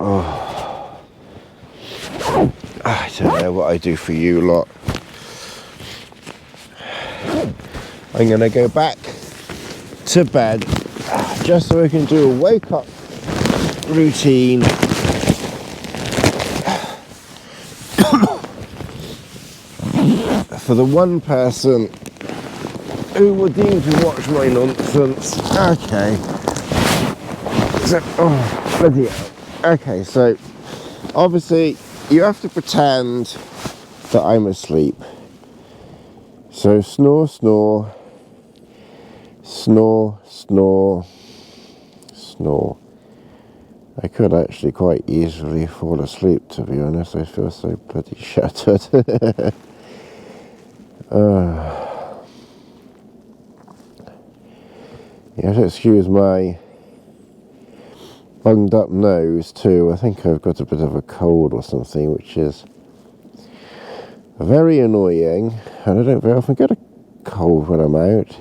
Oh, I don't know what I do for you lot. I'm gonna go back to bed just so I can do a wake up routine. For the one person who would deem to watch my nonsense. Okay. So, oh, bloody hell. Okay, so obviously you have to pretend that I'm asleep. So snore, snore, snore, snore, snore. I could actually quite easily fall asleep, to be honest. I feel so bloody shattered. You have to excuse my bunged up nose too. I think I've got a bit of a cold or something, which is very annoying, and I don't very often get a cold when I'm out.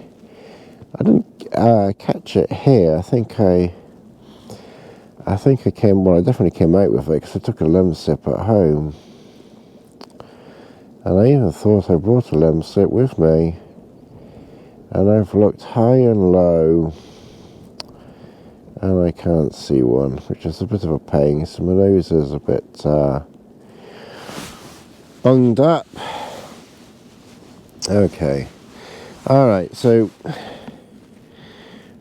I didn't catch it here. I think I came, well, I definitely came out with it because I took a lemon sip at home. And I even thought I brought a lemon sip with me. And I've looked high and low, and I can't see one, which is a bit of a pain. So my nose is a bit bunged up. Okay. Alright, so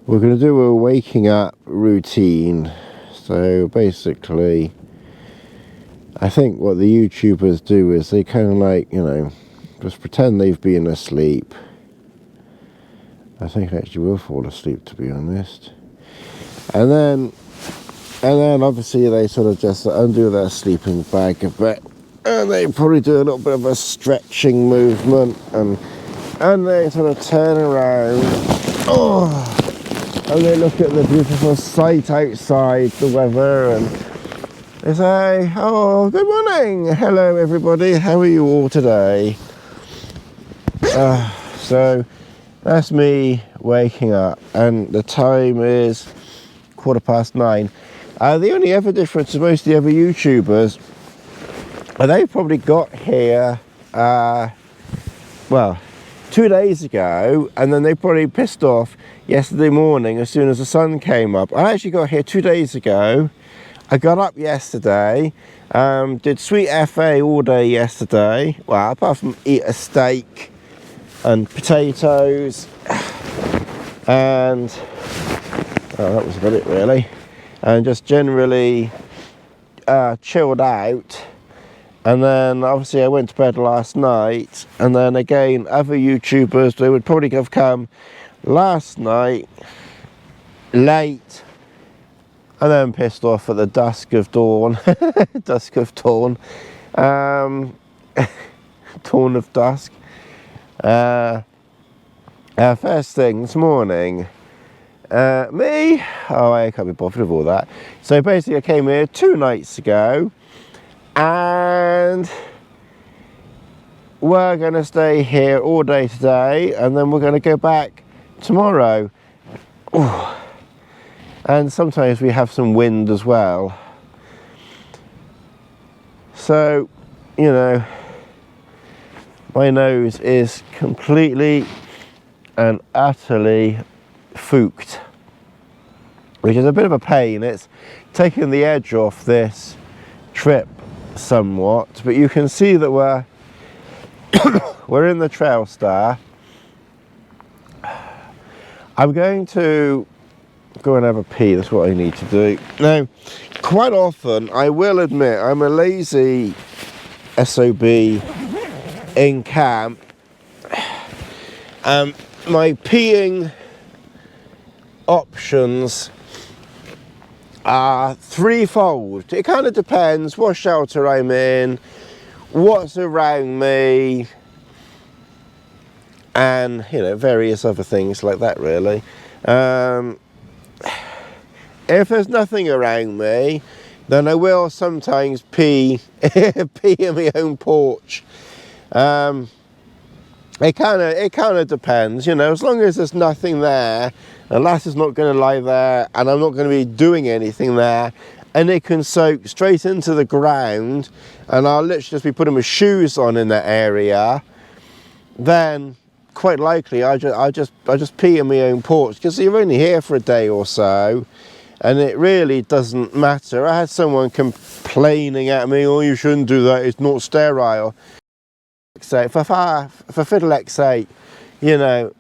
we're going to do a waking up routine. So basically, I think what the YouTubers do is they kind of like, you know, just pretend they've been asleep. I think I actually will fall asleep, to be honest. And then obviously they sort of just undo their sleeping bag a bit, and they probably do a little bit of a stretching movement, and they sort of turn around, and they look at the beautiful sight outside, the weather, and they say, oh, good morning, hello everybody, how are you all today? So that's me waking up, and the time is 9:15. The only other difference to most of the other YouTubers, they probably got here, well, 2 days ago, and then they probably pissed off yesterday morning as soon as the sun came up. I actually got here 2 days ago. I got up yesterday, did sweet FA all day yesterday, well, apart from eat a steak and potatoes, and that was about it really, and just generally chilled out. And then obviously I went to bed last night, and then again other YouTubers, they would probably have come last night late and then pissed off at the dusk of dawn. Dusk of dawn, dawn of dusk. First thing this morning, me, oh, I can't be bothered with all that. So basically I came here 2 nights ago, and we're going to stay here all day today, and then we're going to go back tomorrow. Ooh. And sometimes we have some wind as well. So, you know, my nose is completely and utterly fooked, which is a bit of a pain. It's taking the edge off this trip somewhat, but you can see that we're we're in the Trailstar. I'm going to go and have a pee. That's what I need to do. Now, quite often, I will admit, I'm a lazy SOB in camp. My peeing options are threefold. It kind of depends what shelter I'm in, what's around me, and, you know, various other things like that, really. If there's nothing around me, then I will sometimes pee in my own porch. It kind of depends, you know. As long as there's nothing there, and Lass is not going to lie there, and I'm not going to be doing anything there, and it can soak straight into the ground, and I'll literally just be putting my shoes on in that area, then quite likely I just pee in my own porch, because you're only here for a day or so, and it really doesn't matter. I had someone complaining at me, oh, you shouldn't do that, it's not sterile. So for Fiddle X8, you know,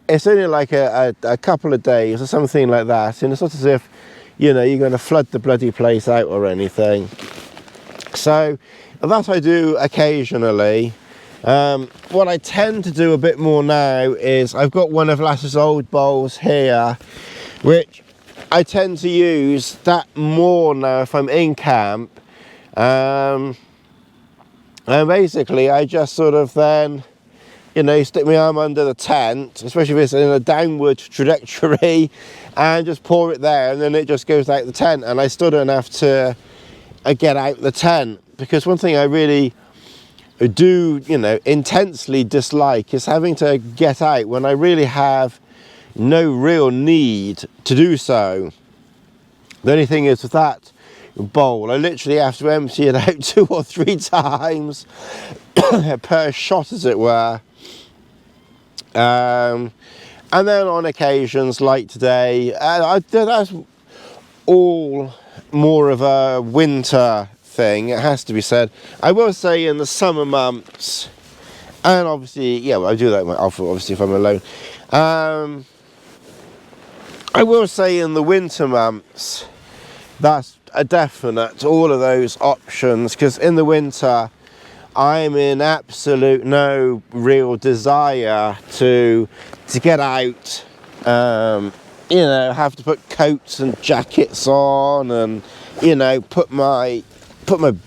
it's only like a couple of days or something like that, and it's not as if, you know, you're going to flood the bloody place out or anything. So that I do occasionally. What I tend to do a bit more now is I've got one of Lass's old bowls here, which I tend to use that more now if I'm in camp. And basically I just sort of then, you know, stick my arm under the tent, especially if it's in a downward trajectory, and just pour it there, and then it just goes out the tent, and I still don't have to get out the tent. Because one thing I really do, you know, intensely dislike is having to get out when I really have no real need to do so. The only thing is with that bowl, I literally have to empty it out 2 or 3 times per shot, as it were. And then on occasions like today, that's all more of a winter thing, it has to be said. I will say in the summer months, and obviously, yeah, well, I do that obviously if I'm alone. I will say in the winter months, that's a definite, all of those options, because in the winter I'm in absolute no real desire to get out, you know, have to put coats and jackets on, and, you know, put my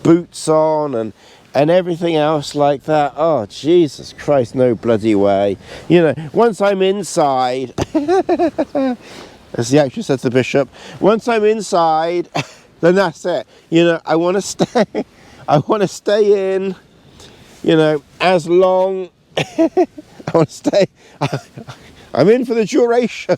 boots on and everything else like that. Oh, Jesus Christ, no bloody way. You know, once I'm inside, as the actress said to the bishop, once I'm inside, then that's it. You know, I want to stay, I want to stay in, you know, as long, I want to stay, I'm in for the duration.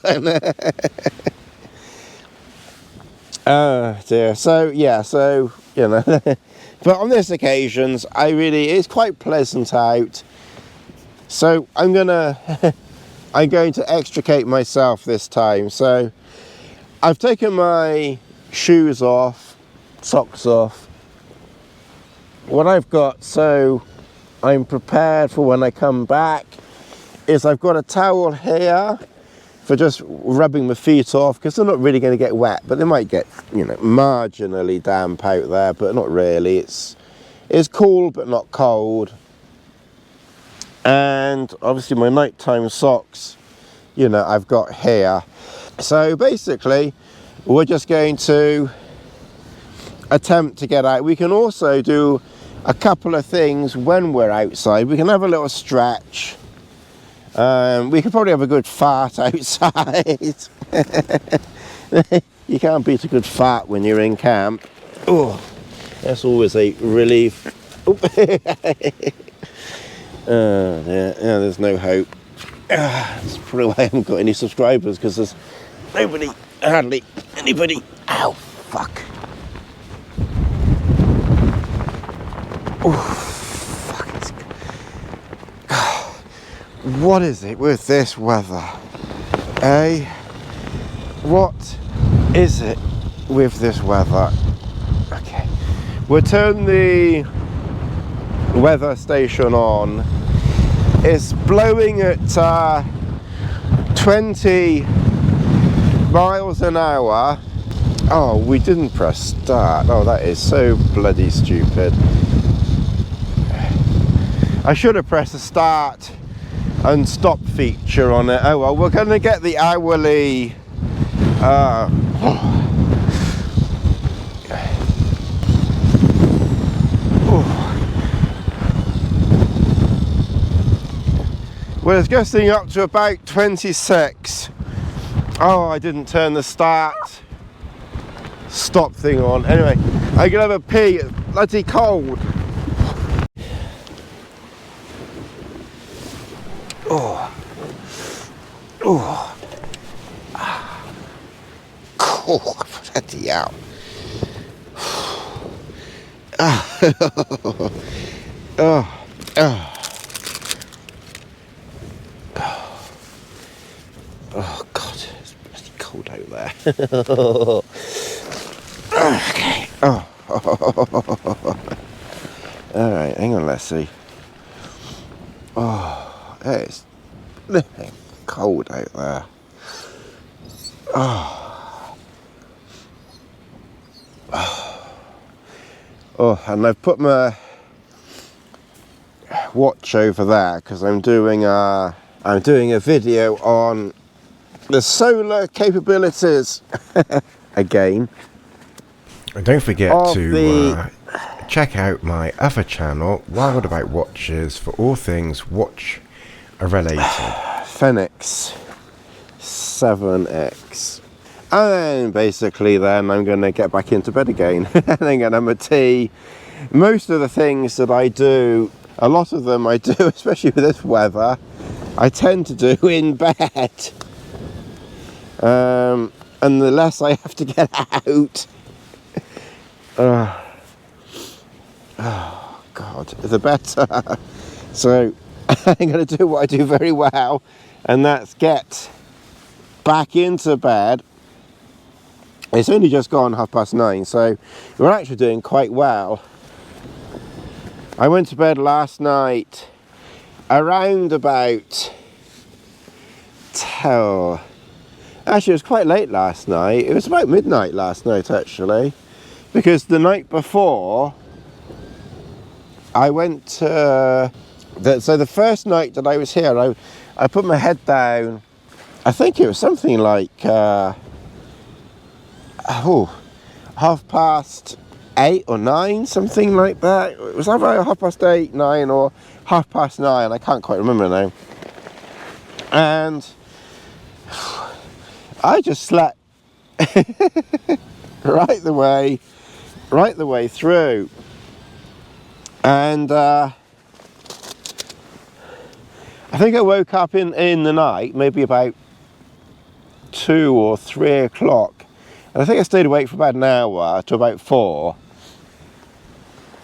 Oh dear. So yeah, so, you know, but on this occasions, it's quite pleasant out. So I'm going to extricate myself this time. So I've taken my shoes off, socks off. What I've got, so I'm prepared for when I come back, is I've got a towel here for just rubbing my feet off, because they're not really going to get wet, but they might get, you know, marginally damp out there, but not really. It's cool but not cold. And obviously my nighttime socks, you know, I've got here. So basically we're just going to attempt to get out. We can also do a couple of things when we're outside. We can have a little stretch. We could probably have a good fart outside. You can't beat a good fart when you're in camp. Oh, that's always a relief. Oh, yeah, there's no hope. That's probably why I haven't got any subscribers, because there's hardly anybody. Ow, fuck. Oh, fuck. What is it with this weather? Eh? What is it with this weather? Okay. We'll turn the weather station on. It's blowing at 20 miles an hour. Oh, we didn't press start. Oh, that is so bloody stupid. I should have pressed the start and stop feature on it. Oh well, we're going to get the hourly well, it's getting up to about 26. Oh, I didn't turn the start stop thing on. Anyway, I can have a pee. It's bloody cold. Oh, oh, cool, bloody hell. Oh, oh, oh. Oh God, it's bloody cold out there. Okay. Oh. All right, hang on, Lassie. Oh, it's flipping cold out there. Oh. Oh, and I've put my watch over there because I'm doing a video on the solar capabilities again. And don't forget to check out my other channel, Wild About Watches, for all things watch related. Fenix 7X. And then basically then I'm going to get back into bed again. And I'm going to have a tea. Most of the things that I do, a lot of them I do, especially with this weather, I tend to do in bed. And the less I have to get out, oh God, the better. So I'm going to do what I do very well, and that's get back into bed. It's only just gone 9:30, so we're actually doing quite well. I went to bed last night around about actually, it was quite late last night. It was about midnight last night, actually, because the night before I went to so the first night that I was here, I put my head down. I think it was something like 8:30 or 9, something like that. It was either 8:30, 9, or 9:30. I can't quite remember now. And I just slept right the way through. And I think I woke up in the night, maybe about 2 or 3 o'clock. And I think I stayed awake for about an hour to about 4.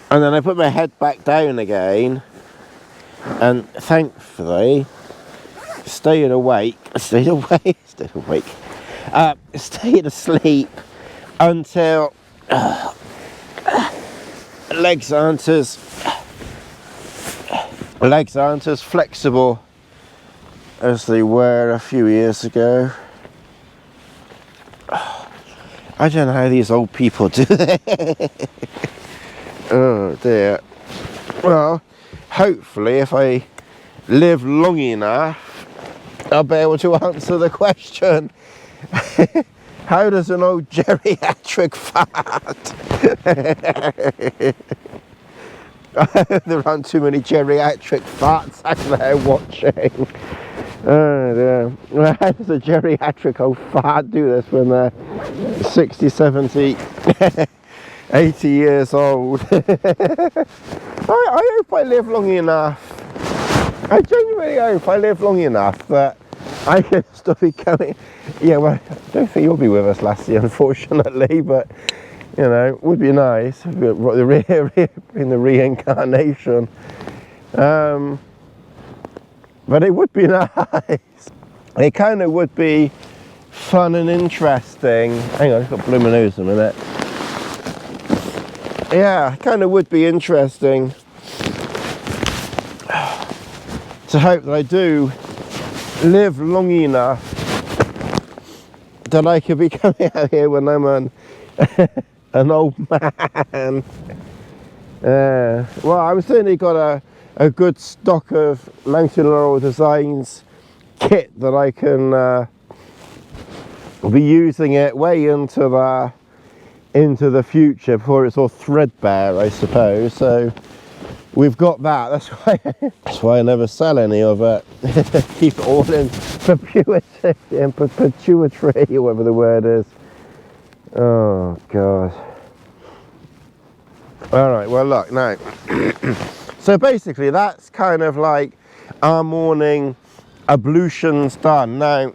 And then I put my head back down again. And thankfully, stayed asleep until legs aren't as flexible as they were a few years ago. I don't know how these old people do it. Oh dear. Well, hopefully if I live long enough, I'll be able to answer the question. How does an old geriatric fart? There aren't too many geriatric farts out there watching. Oh dear. How does a geriatric old fart do this when they're 60, 70, 80 years old? I hope I live long enough. I genuinely hope I live long enough that I can still be coming. Yeah, well, I don't think you'll be with us, Lassie, unfortunately, but you know, it would be nice in the reincarnation. But it would be nice. It kind of would be fun and interesting. Hang on, I've got blooming nose in a minute. Yeah, it kind of would be interesting to hope that I do live long enough that I could be coming out here when I'm an old man. Well, I've certainly got a good stock of Mountain Laurel Designs kit that I can be using it way into the future before it's all threadbare, I suppose. So we've got that. That's why I never sell any of it. Keep it all in perpetuity, or whatever the word is. Oh God. All right. Well, look now. So basically, that's kind of like our morning ablutions done. Now,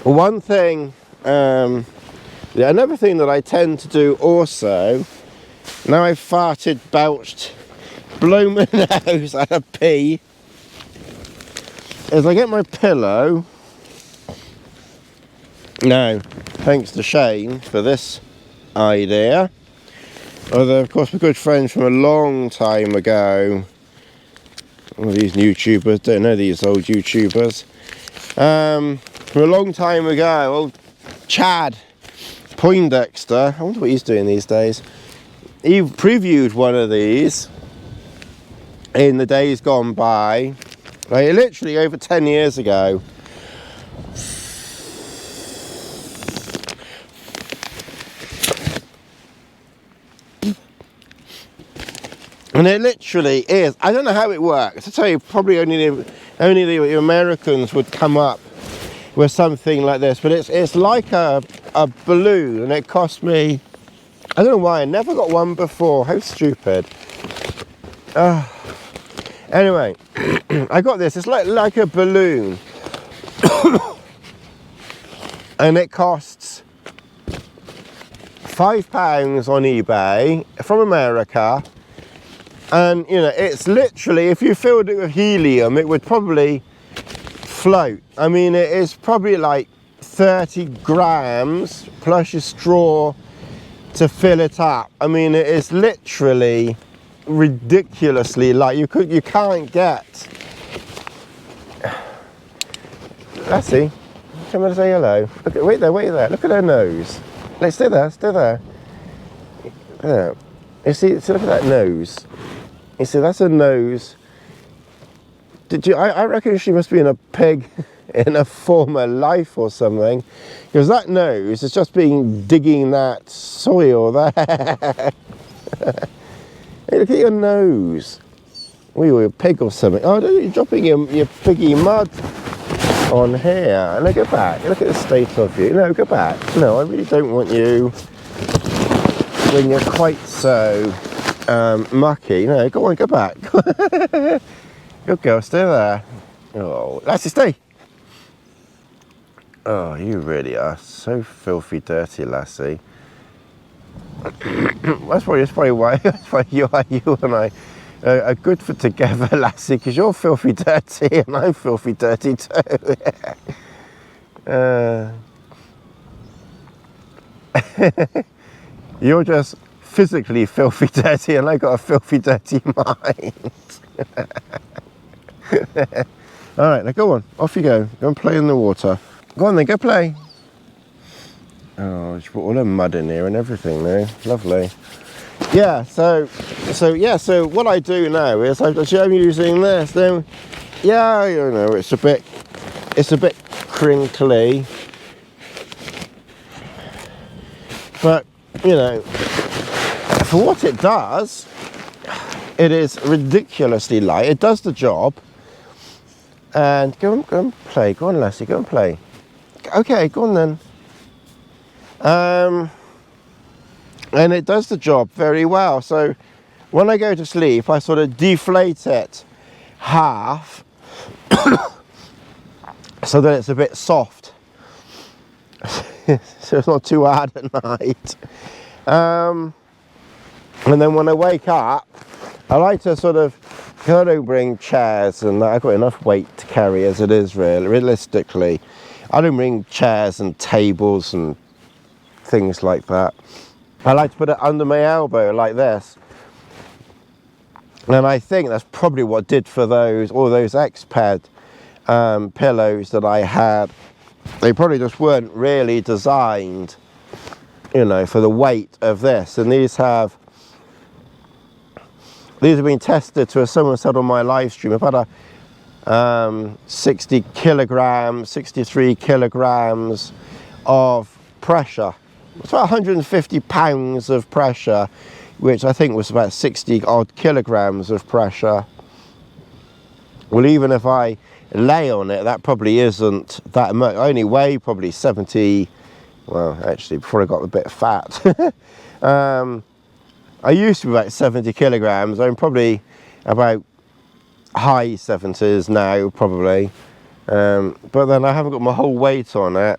one thing, another thing that I tend to do also Now I've farted, belched, blown my nose, I had a pee. As I get my pillow, now, thanks to Shane for this idea. Although, of course, we're good friends from a long time ago. All these YouTubers, don't know these old YouTubers. From a long time ago, old Chad Poindexter, I wonder what he's doing these days. He previewed one of these in the days gone by, like literally over 10 years ago. And it literally is. I don't know how it works. I tell you, probably only the Americans would come up with something like this. But it's like a balloon, and it cost me, I don't know why I never got one before. How stupid. Anyway, I got this. It's like a balloon, and it costs £5 on eBay from America. And you know, it's literally, if you filled it with helium, it would probably float. I mean, it is probably like 30 grams plus your straw to fill it up. I mean, it is literally ridiculously light. You can't get. Lassie, come and say hello. Look at, wait there. Look at her nose. Let's stay there. There. You see, look at that nose. You see, that's a nose. I reckon she must be in a pig in a former life or something, because that nose is just digging that soil there. Hey, look at your nose. Oh, you're a pig or something. Oh, you're dropping your piggy mud on here. No, go back. Look at the state of you. No, go back. No, I really don't want you when you're quite so mucky. No, go on, go back. Good girl, stay there. Oh, Lassie, stay. Oh, you really are so filthy dirty, Lassie. That's probably why you and I are good for together, Lassie, because you're filthy dirty and I'm filthy dirty too. You're just physically filthy dirty and I got a filthy dirty mind. Alright, now go on, off you go. Go and play in the water. Go on then, go play. Oh, she put all the mud in here and everything now. Lovely. Yeah, so what I do now is I'm using this. Then, yeah, you know, it's a bit crinkly, but you know, for what it does, it is ridiculously light. It does the job. And go and play. Go on, Lassie. Go and play. Okay, go on then. And it does the job very well. So when I go to sleep, I sort of deflate it half so that it's a bit soft. So it's not too hard at night. And then when I wake up, I like to sort of, because I don't bring chairs and I've got enough weight to carry as it is, really, realistically. I don't bring chairs and tables and things like that. I like to put it under my elbow like this. And I think that's probably what did for all those X-Pad pillows that I had. They probably just weren't really designed, you know, for the weight of this. And these have been tested to, as someone said on my live stream, about a 63 kilograms of pressure. It's about 150 pounds of pressure, which I think was about 60 odd kilograms of pressure. Well, even if I lay on it, that probably isn't that much. I only weigh probably 70, well, actually, before I got a bit fat. I used to be about 70 kilograms. I'm probably about high 70s now, probably. But then I haven't got my whole weight on it.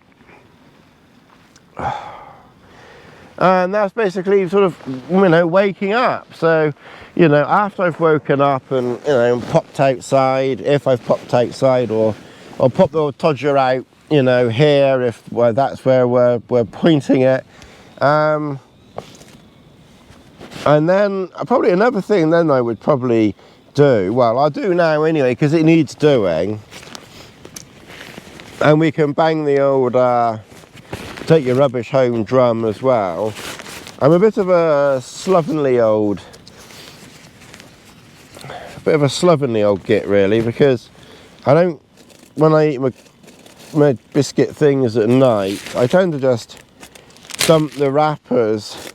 And that's basically sort of, you know, waking up. So, you know, after I've woken up and, you know, popped outside, if I've popped outside, or pop the old Todger out, you know, here, if that's where we're pointing it. And then probably another thing then I would probably do, well, I'll do now anyway, because it needs doing. And we can bang the old take your rubbish home drum as well. I'm a bit of a slovenly old git really, because I don't, when I eat my biscuit things at night, I tend to just dump the wrappers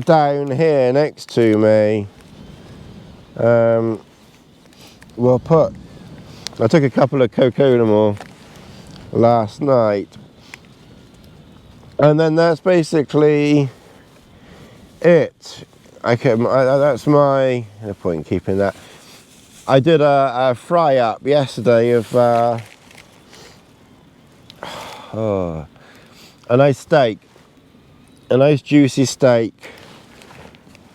down here next to me. I took a couple of Coconut last night, and then that's basically it. That's my no point in keeping that. I did a fry up yesterday of a nice steak, a nice juicy steak.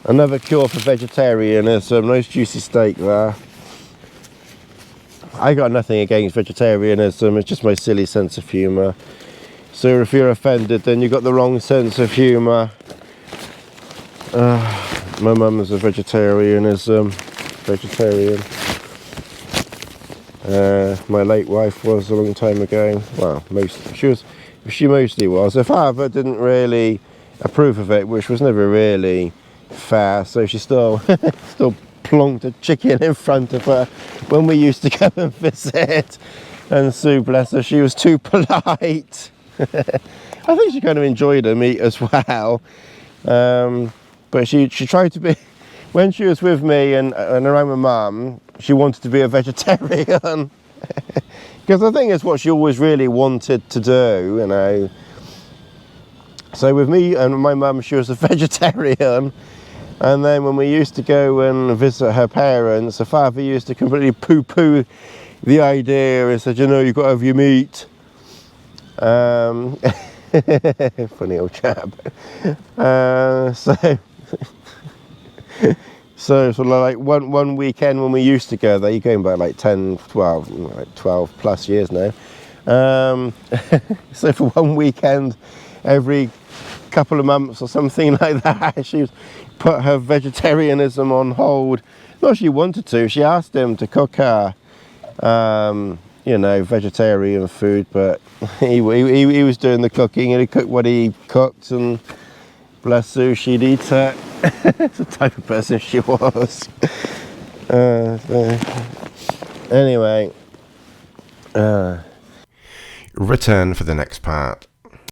Another cure for vegetarianism, nice juicy steak there. I got nothing against vegetarianism, it's just my silly sense of humour. So if you're offended, then you've got the wrong sense of humour. My mum's a vegetarian. My late wife was a long time ago. Well, she mostly was. Her father didn't really approve of it, which was never really fair, so she still plonked a chicken in front of her when we used to go and visit, and Sue, bless her, she was too polite. I think she kind of enjoyed her meat as well, but she tried to be, when she was with me and around my mum, she wanted to be a vegetarian. Because I think it's what she always really wanted to do, you know. So with me and my mum, she was a vegetarian. And then when we used to go and visit her parents, her father used to completely poo-poo the idea and said, you know, you've got to have your meat. Funny old chap. So sort of like one weekend when we used to go there, you're going back like 12 plus years now. So for one weekend, every couple of months or something like that, she put her vegetarianism on hold. Not she wanted to, she asked him to cook her, you know, vegetarian food, but he was doing the cooking, and he cooked what he cooked, and bless Sue, she'd eat it. It's the type of person she was. Anyway, return for the next part.